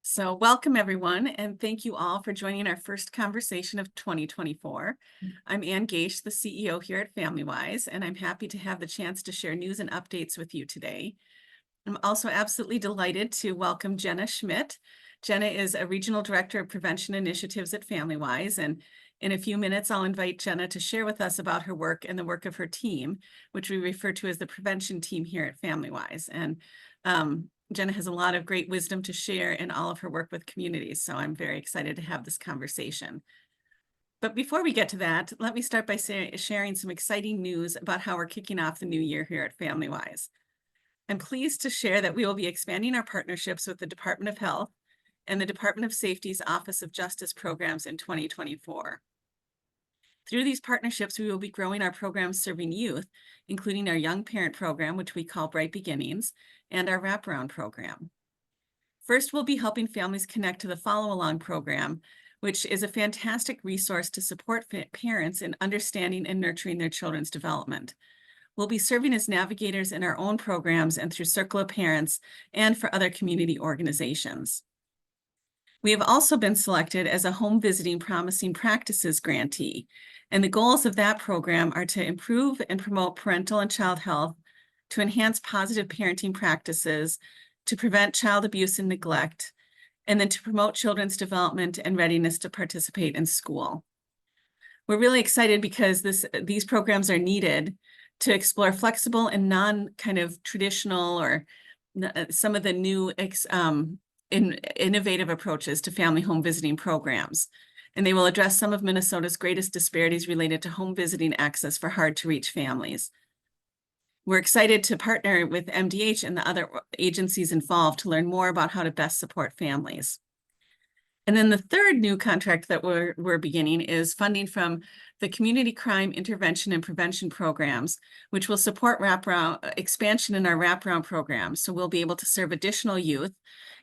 So welcome everyone, and thank you all for joining our first conversation of 2024. I'm Ann Gaasch, the CEO here at FamilyWise, and I'm happy to have the chance to share news and updates with you today. I'm also absolutely delighted to welcome Jenna Schmidt. Jenna is a Regional Director of Prevention Initiatives at FamilyWise, and in a few minutes, I'll invite Jenna to share with us about her work and the work of her team, which we refer to as the prevention team here at FamilyWise. And Jenna has a lot of great wisdom to share in all of her work with communities, so I'm very excited to have this conversation. But before we get to that, let me start by sharing some exciting news about how we're kicking off the new year here at FamilyWise. I'm pleased to share that we will be expanding our partnerships with the Department of Health and the Department of Safety's Office of Justice programs in 2024. Through these partnerships, we will be growing our programs serving youth, including our Young Parent program, which we call Bright Beginnings, and our Wraparound program. First, we'll be helping families connect to the Follow Along program, which is a fantastic resource to support parents in understanding and nurturing their children's development. We'll be serving as navigators in our own programs and through Circle of Parents and for other community organizations. We have also been selected as a Home Visiting Promising Practices grantee, and the goals of that program are to improve and promote parental and child health, to enhance positive parenting practices, to prevent child abuse and neglect, and then to promote children's development and readiness to participate in school. We're really excited because these programs are needed to explore flexible and non-kind of traditional or some of the new innovative approaches to family home visiting programs. And they will address some of Minnesota's greatest disparities related to home visiting access for hard-to-reach families. We're excited to partner with MDH and the other agencies involved to learn more about how to best support families. And then the third new contract that we're beginning is funding from the Community Crime Intervention and Prevention programs, which will support expansion in our wraparound programs. So we'll be able to serve additional youth,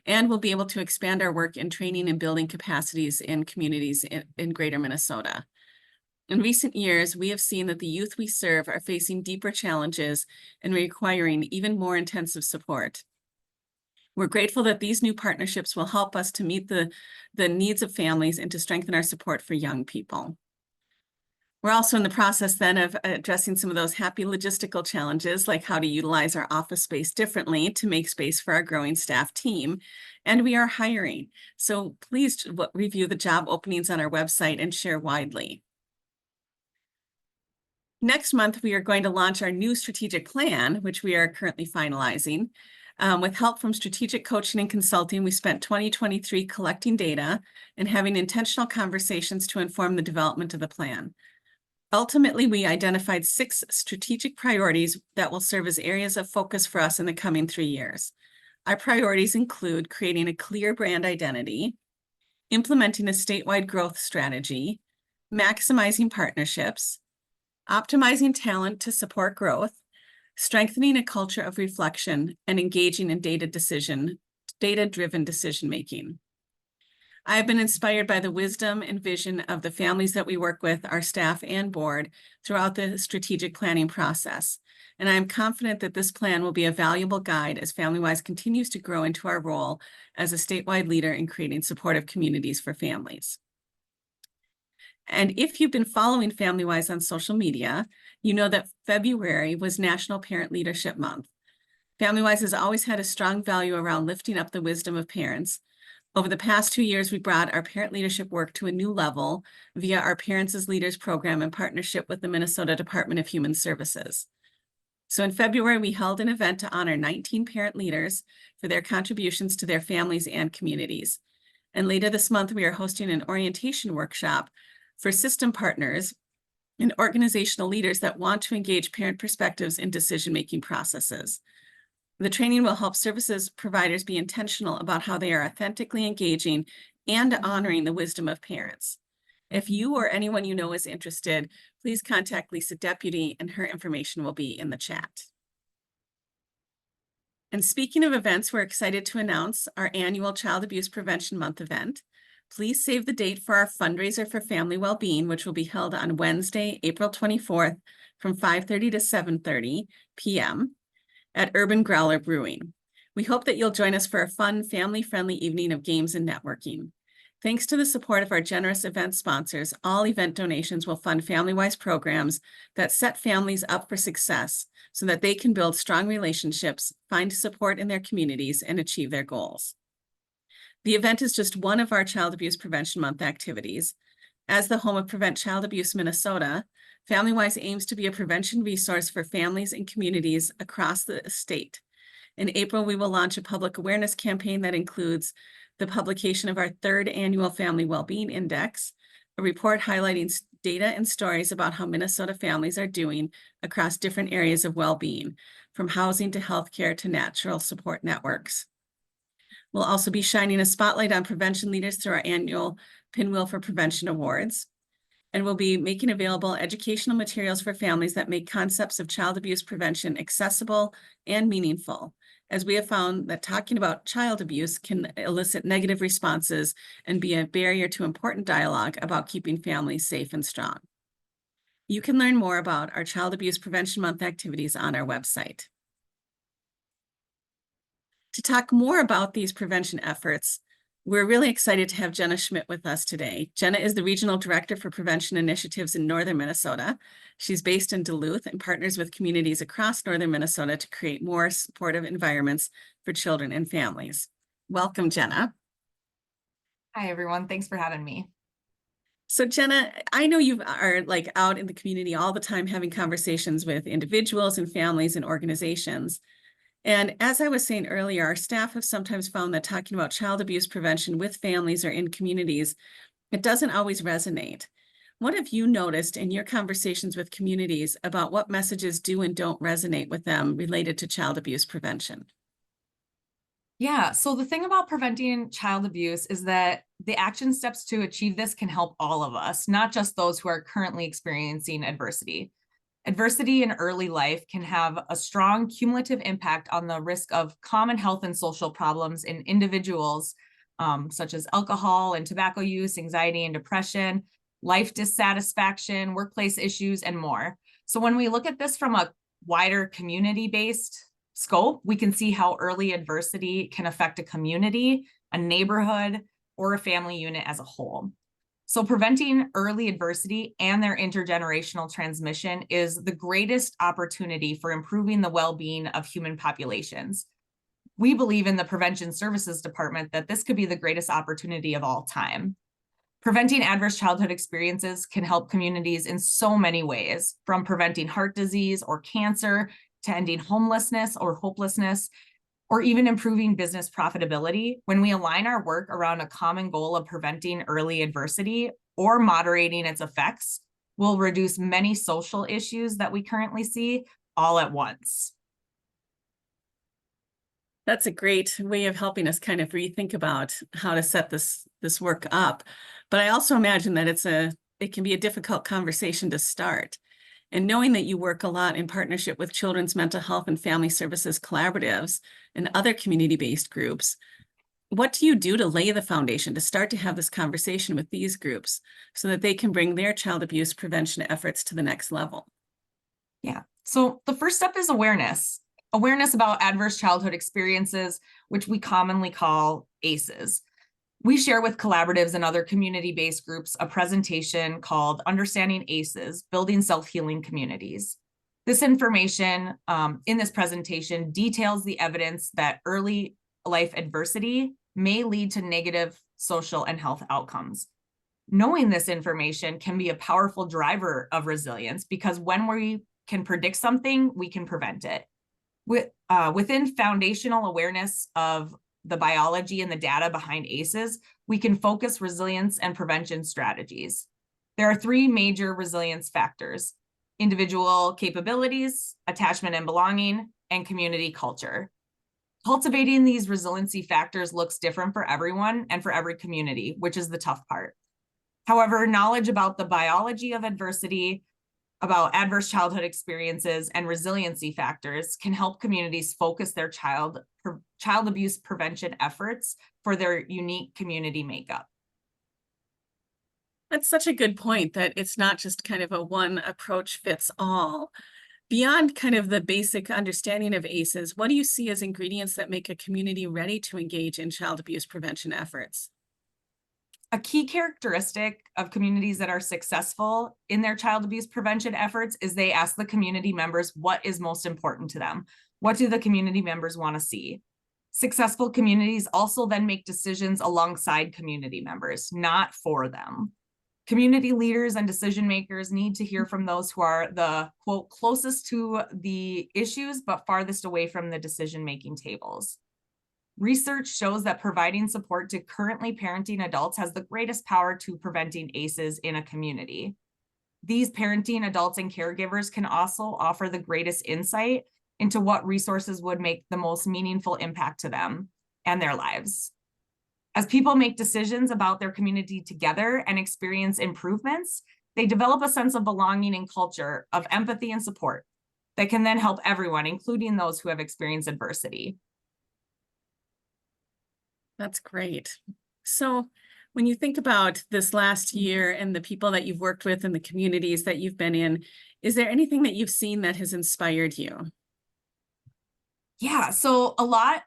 and we'll be able to expand our work in training and building capacities in communities in greater Minnesota. In recent years, we have seen that the youth we serve are facing deeper challenges and requiring even more intensive support. We're grateful that these new partnerships will help us to meet the needs of families and to strengthen our support for young people. We're also in the process then of addressing some of those happy logistical challenges, like how to utilize our office space differently to make space for our growing staff team. And we are hiring. So please review the job openings on our website and share widely. Next month, we are going to launch our new strategic plan, which we are currently finalizing. With help from strategic coaching and consulting, we spent 2023 collecting data and having intentional conversations to inform the development of the plan. Ultimately, we identified 6 strategic priorities that will serve as areas of focus for us in the coming 3 years. Our priorities include creating a clear brand identity, implementing a statewide growth strategy, maximizing partnerships, optimizing talent to support growth, strengthening a culture of reflection, and engaging in data-driven decision-making. I have been inspired by the wisdom and vision of the families that we work with, our staff and board, throughout the strategic planning process. And I am confident that this plan will be a valuable guide as FamilyWise continues to grow into our role as a statewide leader in creating supportive communities for families. And if you've been following FamilyWise on social media, you know that February was National Parent Leadership Month. FamilyWise has always had a strong value around lifting up the wisdom of parents. Over the past 2 years, we brought our parent leadership work to a new level via our Parents as Leaders program in partnership with the Minnesota Department of Human Services. So in February, we held an event to honor 19 parent leaders for their contributions to their families and communities. And later this month, we are hosting an orientation workshop for system partners and organizational leaders that want to engage parent perspectives in decision-making processes. The training will help services providers be intentional about how they are authentically engaging and honoring the wisdom of parents. If you or anyone you know is interested, please contact Lisa Deputy, and her information will be in the chat. And speaking of events, we're excited to announce our annual Child Abuse Prevention Month event. Please save the date for our fundraiser for family well-being, which will be held on Wednesday, April 24th from 5:30 to 7:30 p.m. at Urban Growler Brewing. We hope that you'll join us for a fun, family-friendly evening of games and networking. Thanks to the support of our generous event sponsors, all event donations will fund FamilyWise programs that set families up for success so that they can build strong relationships, find support in their communities, and achieve their goals. The event is just one of our Child Abuse Prevention Month activities. As the home of Prevent Child Abuse Minnesota, FamilyWise aims to be a prevention resource for families and communities across the state. In April, we will launch a public awareness campaign that includes the publication of our 3rd annual Family Wellbeing Index, a report highlighting data and stories about how Minnesota families are doing across different areas of well-being, from housing to healthcare to natural support networks. We'll also be shining a spotlight on prevention leaders through our annual Pinwheel for Prevention Awards. And we'll be making available educational materials for families that make concepts of child abuse prevention accessible and meaningful, as we have found that talking about child abuse can elicit negative responses and be a barrier to important dialogue about keeping families safe and strong. You can learn more about our Child Abuse Prevention Month activities on our website. To talk more about these prevention efforts, we're really excited to have Jenna Schmidt with us today. Jenna is the Regional Director for Prevention Initiatives in Northern Minnesota. She's based in Duluth and partners with communities across Northern Minnesota to create more supportive environments for children and families. Welcome, Jenna. Hi, everyone. Thanks for having me. So Jenna, I know you are out in the community all the time having conversations with individuals and families and organizations. And as I was saying earlier, our staff have sometimes found that talking about child abuse prevention with families or in communities, it doesn't always resonate. What have you noticed in your conversations with communities about what messages do and don't resonate with them related to child abuse prevention? Yeah, so the thing about preventing child abuse is that the action steps to achieve this can help all of us, not just those who are currently experiencing adversity. Adversity in early life can have a strong cumulative impact on the risk of common health and social problems in individuals, such as alcohol and tobacco use, anxiety and depression, life dissatisfaction, workplace issues, and more. So when we look at this from a wider community-based scope, we can see how early adversity can affect a community, a neighborhood, or a family unit as a whole. So preventing early adversity and their intergenerational transmission is the greatest opportunity for improving the well-being of human populations. We believe in the Prevention Services Department that this could be the greatest opportunity of all time. Preventing adverse childhood experiences can help communities in so many ways, from preventing heart disease or cancer to ending homelessness or hopelessness, or even improving business profitability. When we align our work around a common goal of preventing early adversity or moderating its effects, we'll reduce many social issues that we currently see all at once. That's a great way of helping us kind of rethink about how to set this work up. But I also imagine that it can be a difficult conversation to start. And knowing that you work a lot in partnership with Children's Mental Health and Family Services Collaboratives and other community-based groups, what do you do to lay the foundation to start to have this conversation with these groups so that they can bring their child abuse prevention efforts to the next level? Yeah, so the first step is awareness. Awareness about adverse childhood experiences, which we commonly call ACEs. We share with collaboratives and other community-based groups a presentation called Understanding ACEs, Building Self-Healing Communities. This information in this presentation details the evidence that early life adversity may lead to negative social and health outcomes. Knowing this information can be a powerful driver of resilience because when we can predict something, we can prevent it. Within foundational awareness of the biology and the data behind ACEs, we can focus resilience and prevention strategies. There are 3 major resilience factors: individual capabilities, attachment and belonging, and community culture. Cultivating these resiliency factors looks different for everyone and for every community, which is the tough part. However, knowledge about the biology of adversity, about adverse childhood experiences, and resiliency factors can help communities focus their child abuse prevention efforts for their unique community makeup. That's such a good point, that it's not just kind of a one approach fits all, beyond kind of the basic understanding of ACEs, what do you see as ingredients that make a community ready to engage in child abuse prevention efforts? A key characteristic of communities that are successful in their child abuse prevention efforts is they ask the community members what is most important to them. What do the community members want to see? Successful communities also then make decisions alongside community members, not for them. Community leaders and decision makers need to hear from those who are the, quote, closest to the issues, but farthest away from the decision-making tables. Research shows that providing support to currently parenting adults has the greatest power to preventing ACEs in a community. These parenting adults and caregivers can also offer the greatest insight into what resources would make the most meaningful impact to them and their lives. As people make decisions about their community together and experience improvements, they develop a sense of belonging and culture of empathy and support that can then help everyone, including those who have experienced adversity. That's great. So when you think about this last year and the people that you've worked with and the communities that you've been in, is there anything that you've seen that has inspired you? Yeah, so a lot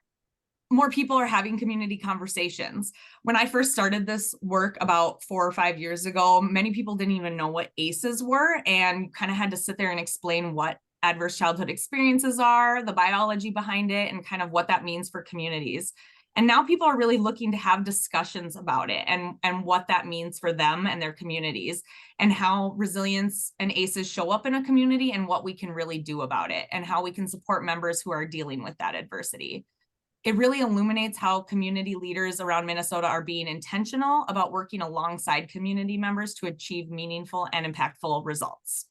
more people are having community conversations. When I first started this work about 4 or 5 years ago, many people didn't even know what ACEs were and kind of had to sit there and explain what adverse childhood experiences are, the biology behind it, and kind of what that means for communities. And now people are really looking to have discussions about it and what that means for them and their communities, and how resilience and ACEs show up in a community and what we can really do about it, and how we can support members who are dealing with that adversity. It really illuminates how community leaders around Minnesota are being intentional about working alongside community members to achieve meaningful and impactful results.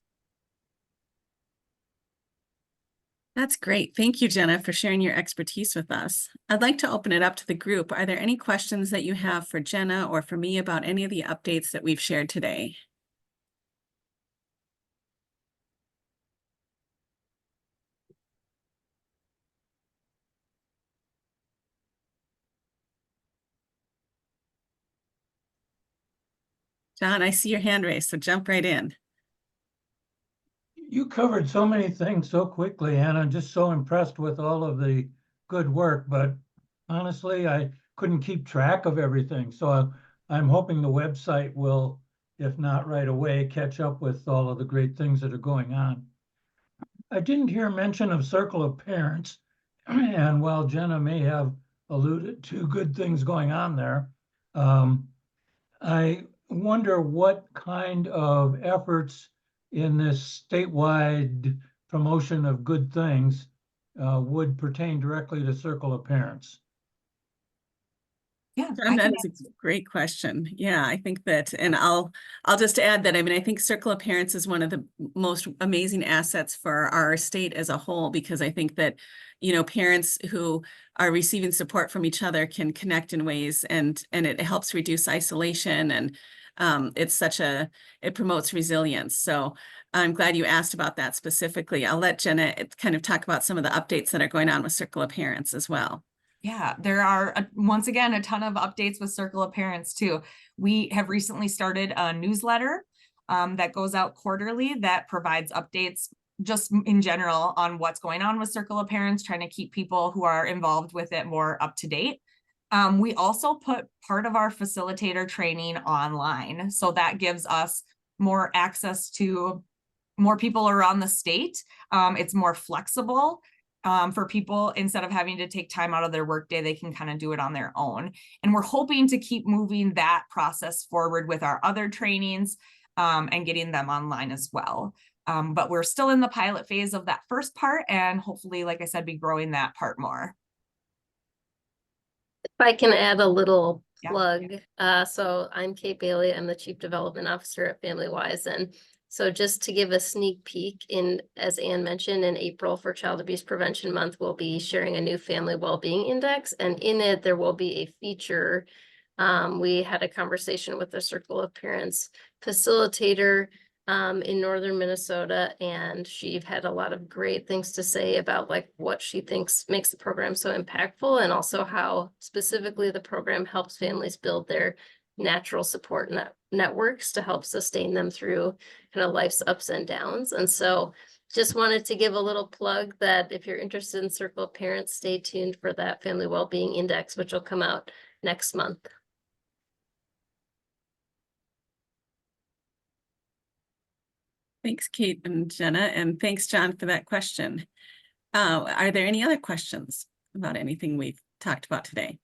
That's great. Thank you, Jenna, for sharing your expertise with us. I'd like to open it up to the group. Are there any questions that you have for Jenna or for me about any of the updates that we've shared today? John, I see your hand raised, so jump right in. You covered so many things so quickly, and I'm just so impressed with all of the good work. But honestly, I couldn't keep track of everything. So I'm hoping the website will, if not right away, catch up with all of the great things that are going on. I didn't hear mention of Circle of Parents. And while Jenna may have alluded to good things going on there, I wonder what kind of efforts in this statewide promotion of good things would pertain directly to Circle of Parents. Yeah, John, that's a great question. Yeah, I think that, and I'll just add that, I mean, I think Circle of Parents is one of the most amazing assets for our state as a whole, because I think that, you know, parents who are receiving support from each other can connect in ways, and it helps reduce isolation, and it promotes resilience. So I'm glad you asked about that specifically. I'll let Jenna kind of talk about some of the updates that are going on with Circle of Parents as well. Yeah, there are, once again, a ton of updates with Circle of Parents too. We have recently started a newsletter that goes out quarterly that provides updates just in general on what's going on with Circle of Parents, trying to keep people who are involved with it more up to date. We also put part of our facilitator training online, so that gives us more access to more people around the state. It's more flexible. For people, instead of having to take time out of their workday, they can kind of do it on their own. And we're hoping to keep moving that process forward with our other trainings and getting them online as well. But we're still in the pilot phase of that first part, and hopefully, like I said, be growing that part more. If I can add a little plug. So I'm Kate Bailey. I'm the Chief Development Officer at FamilyWise. And so just to give a sneak peek, as Ann mentioned, in April for Child Abuse Prevention Month, we'll be sharing a new Family Wellbeing Index. And in it, there will be a feature. We had a conversation with the Circle of Parents facilitator in northern Minnesota, and she had a lot of great things to say about like what she thinks makes the program so impactful, and also how specifically the program helps families build their natural support networks to help sustain them through kind of life's ups and downs. And so just wanted to give a little plug that if you're interested in Circle of Parents, stay tuned for that Family Wellbeing Index, which will come out next month. Thanks, Kate and Jenna, and thanks, John, for that question. Are there any other questions about anything we've talked about today?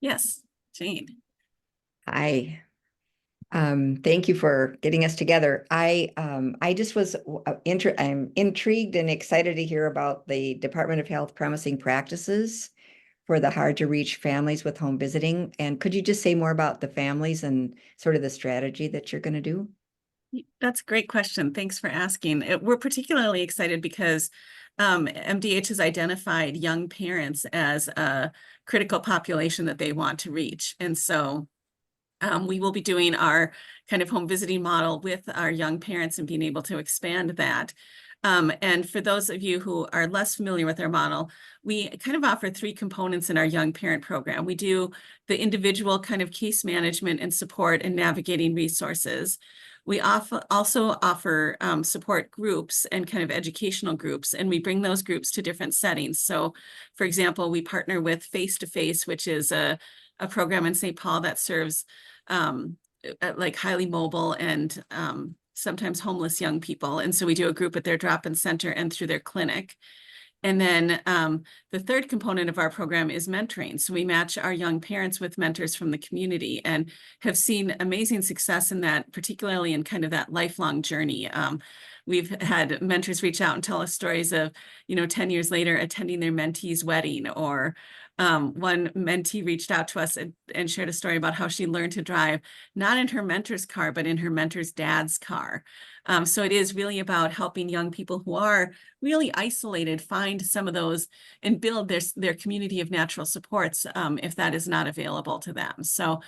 Yes, Jane. Hi. Thank you for getting us together. I just was I'm intrigued and excited to hear about the Department of Health promising practices for the hard to reach families with home visiting. And could you just say more about the families and sort of the strategy that you're going to do? That's a great question. Thanks for asking. We're particularly excited because MDH has identified young parents as a critical population that they want to reach. And so we will be doing our kind of home visiting model with our young parents and being able to expand that. And for those of you who are less familiar with our model, we kind of offer 3 components in our young parent program. We do the individual kind of case management and support and navigating resources. We also offer support groups and kind of educational groups, and we bring those groups to different settings. So, for example, we partner with Face to Face, which is a program in St. Paul that serves like highly mobile and sometimes homeless young people. And so we do a group at their drop-in center and through their clinic. And then the third component of our program is mentoring. So we match our young parents with mentors from the community and have seen amazing success in that, particularly in kind of that lifelong journey. We've had mentors reach out and tell us stories of, 10 years later attending their mentee's wedding, or one mentee reached out to us and shared a story about how she learned to drive, not in her mentor's car, but in her mentor's dad's car. So it is really about helping young people who are really isolated find some of those and build their community of natural supports if that is not available to them. So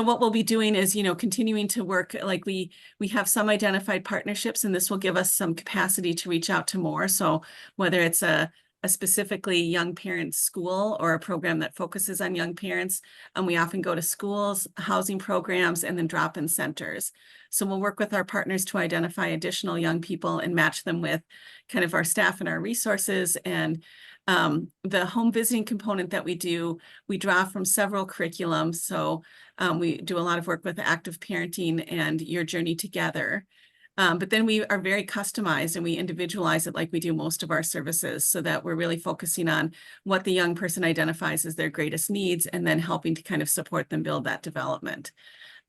what we'll be doing is, continuing to work, like we have some identified partnerships, and this will give us some capacity to reach out to more. So whether it's a specifically young parents school or a program that focuses on young parents, and we often go to schools, housing programs, and then drop-in centers. So we'll work with our partners to identify additional young people and match them with kind of our staff and our resources. And the home visiting component that we do, we draw from several curriculums. So we do a lot of work with active parenting and Your Journey Together. But then we are very customized and we individualize it like we do most of our services, so that we're really focusing on what the young person identifies as their greatest needs and then helping to kind of support them build that development.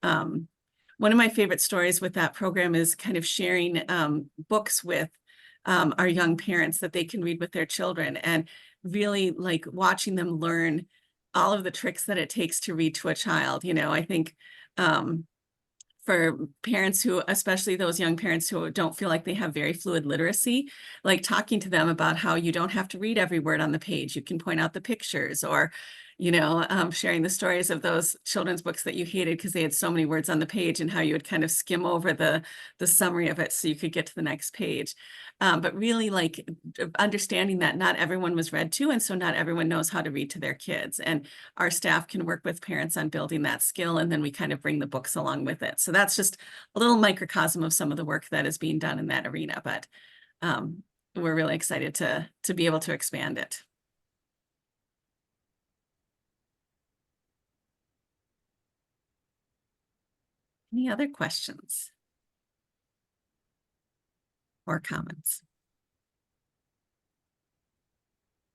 One of my favorite stories with that program is kind of sharing books with our young parents that they can read with their children, and really like watching them learn all of the tricks that it takes to read to a child. I think for parents who, especially those young parents who don't feel like they have very fluid literacy, like talking to them about how you don't have to read every word on the page. You can point out the pictures, or, sharing the stories of those children's books that you hated because they had so many words on the page, and how you would kind of skim over the summary of it so you could get to the next page. But really like understanding that not everyone was read to, and so not everyone knows how to read to their kids. And our staff can work with parents on building that skill, and then we kind of bring the books along with it. So that's just a little microcosm of some of the work that is being done in that arena, but we're really excited to be able to expand it. Any other questions or comments?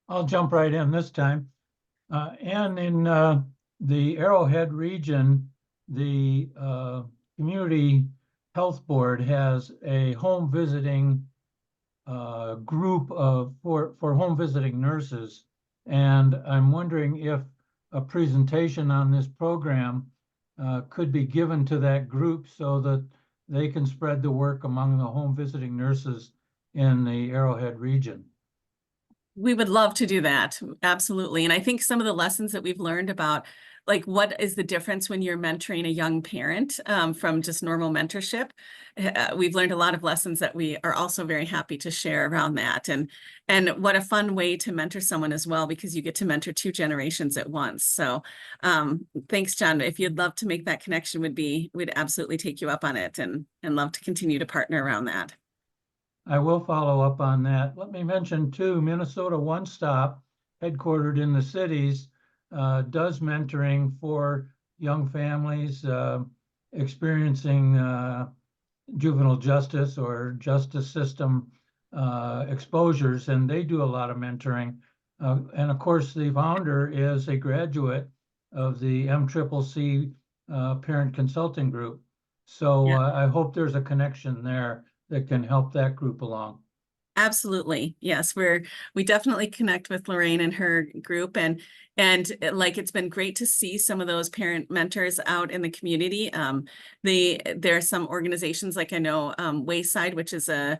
I'll jump right in this time. And in the Arrowhead region, the Community Health Board has a home visiting group for home visiting nurses. And I'm wondering if a presentation on this program could be given to that group so that they can spread the work among the home visiting nurses in the Arrowhead region. We would love to do that. Absolutely. And I think some of the lessons that we've learned about, like, what is the difference when you're mentoring a young parent from just normal mentorship? We've learned a lot of lessons that we are also very happy to share around that. And what a fun way to mentor someone as well, because you get to mentor 2 generations at once. So thanks, John. If you'd love to make that connection, we'd absolutely take you up on it and love to continue to partner around that. I will follow up on that. Let me mention too, Minnesota One Stop, headquartered in the cities, does mentoring for young families experiencing juvenile justice or justice system exposures, and they do a lot of mentoring. And of course, the founder is a graduate of the MCCC Parent Consulting Group. So I hope there's a connection there that can help that group along. Absolutely. Yes, we definitely connect with Lorraine and her group, and like, it's been great to see some of those parent mentors out in the community. There are some organizations, like I know Wayside, which is a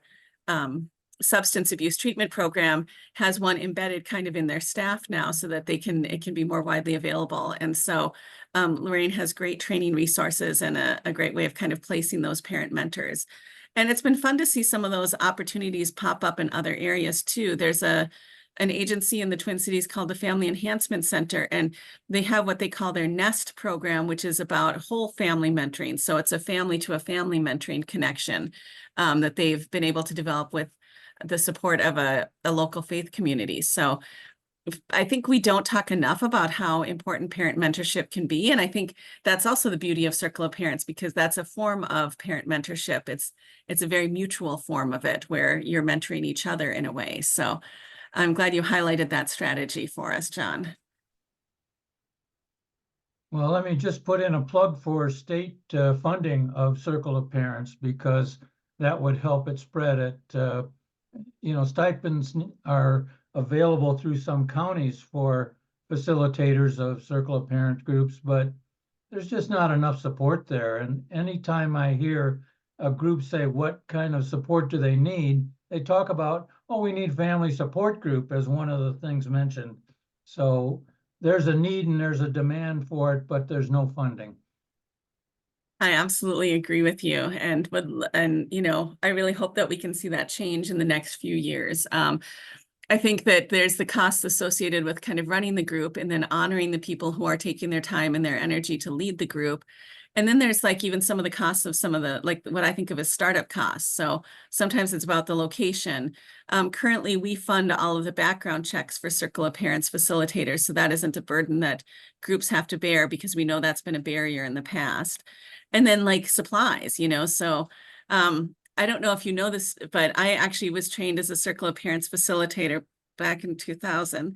substance abuse treatment program, has one embedded kind of in their staff now so that it can be more widely available. And so Lorraine has great training resources and a great way of kind of placing those parent mentors. And it's been fun to see some of those opportunities pop up in other areas too. There's an agency in the Twin Cities called the Family Enhancement Center, and they have what they call their NEST program, which is about whole family mentoring. So it's a family to a family mentoring connection that they've been able to develop with the support of a local faith community. So I think we don't talk enough about how important parent mentorship can be. And I think that's also the beauty of Circle of Parents, because that's a form of parent mentorship. It's a very mutual form of it where you're mentoring each other in a way. So I'm glad you highlighted that strategy for us, John. Well, let me just put in a plug for state funding of Circle of Parents, because that would help it spread it. Stipends are available through some counties for facilitators of Circle of Parent groups, but there's just not enough support there. And anytime I hear a group say, what kind of support do they need? They talk about, oh, we need family support group as one of the things mentioned. So there's a need and there's a demand for it, but there's no funding. I absolutely agree with you, and I really hope that we can see that change in the next few years. I think that there's the costs associated with kind of running the group and then honoring the people who are taking their time and their energy to lead the group. And then there's like even some of the costs of some of the, like what I think of as startup costs. So sometimes it's about the location. Currently, we fund all of the background checks for Circle of Parents facilitators. So that isn't a burden that groups have to bear, because we know that's been a barrier in the past. And then like supplies, so I don't know if you know this, but I actually was trained as a Circle of Parents facilitator back in 2000.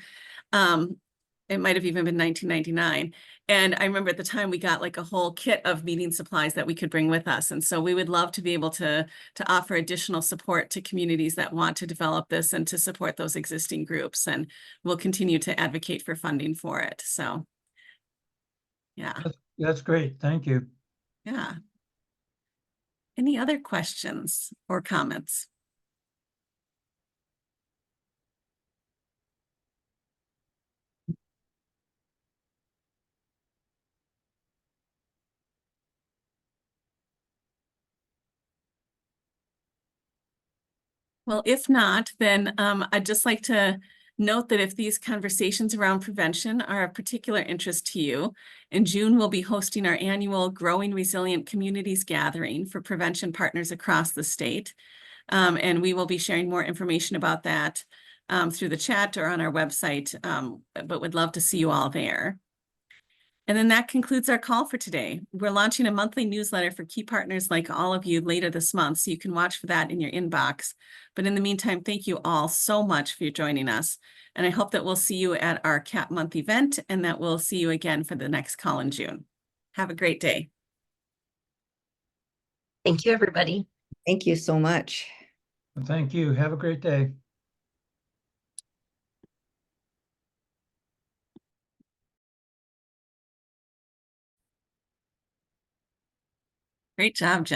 It might have even been 1999. And I remember at the time we got like a whole kit of meeting supplies that we could bring with us. And so we would love to be able to offer additional support to communities that want to develop this and to support those existing groups. And we'll continue to advocate for funding for it. So, yeah. That's great. Thank you. Yeah. Any other questions or comments? Well, if not, then I'd just like to note that if these conversations around prevention are of particular interest to you, in June, we'll be hosting our annual Growing Resilient Communities Gathering for prevention partners across the state. And we will be sharing more information about that through the chat or on our website, but would love to see you all there. And then that concludes our call for today. We're launching a monthly newsletter for key partners like all of you later this month, so you can watch for that in your inbox. But in the meantime, thank you all so much for joining us. And I hope that we'll see you at our CAP Month event and that we'll see you again for the next call in June. Have a great day. Thank you, everybody. Thank you so much. Thank you. Have a great day. Great job, Jen.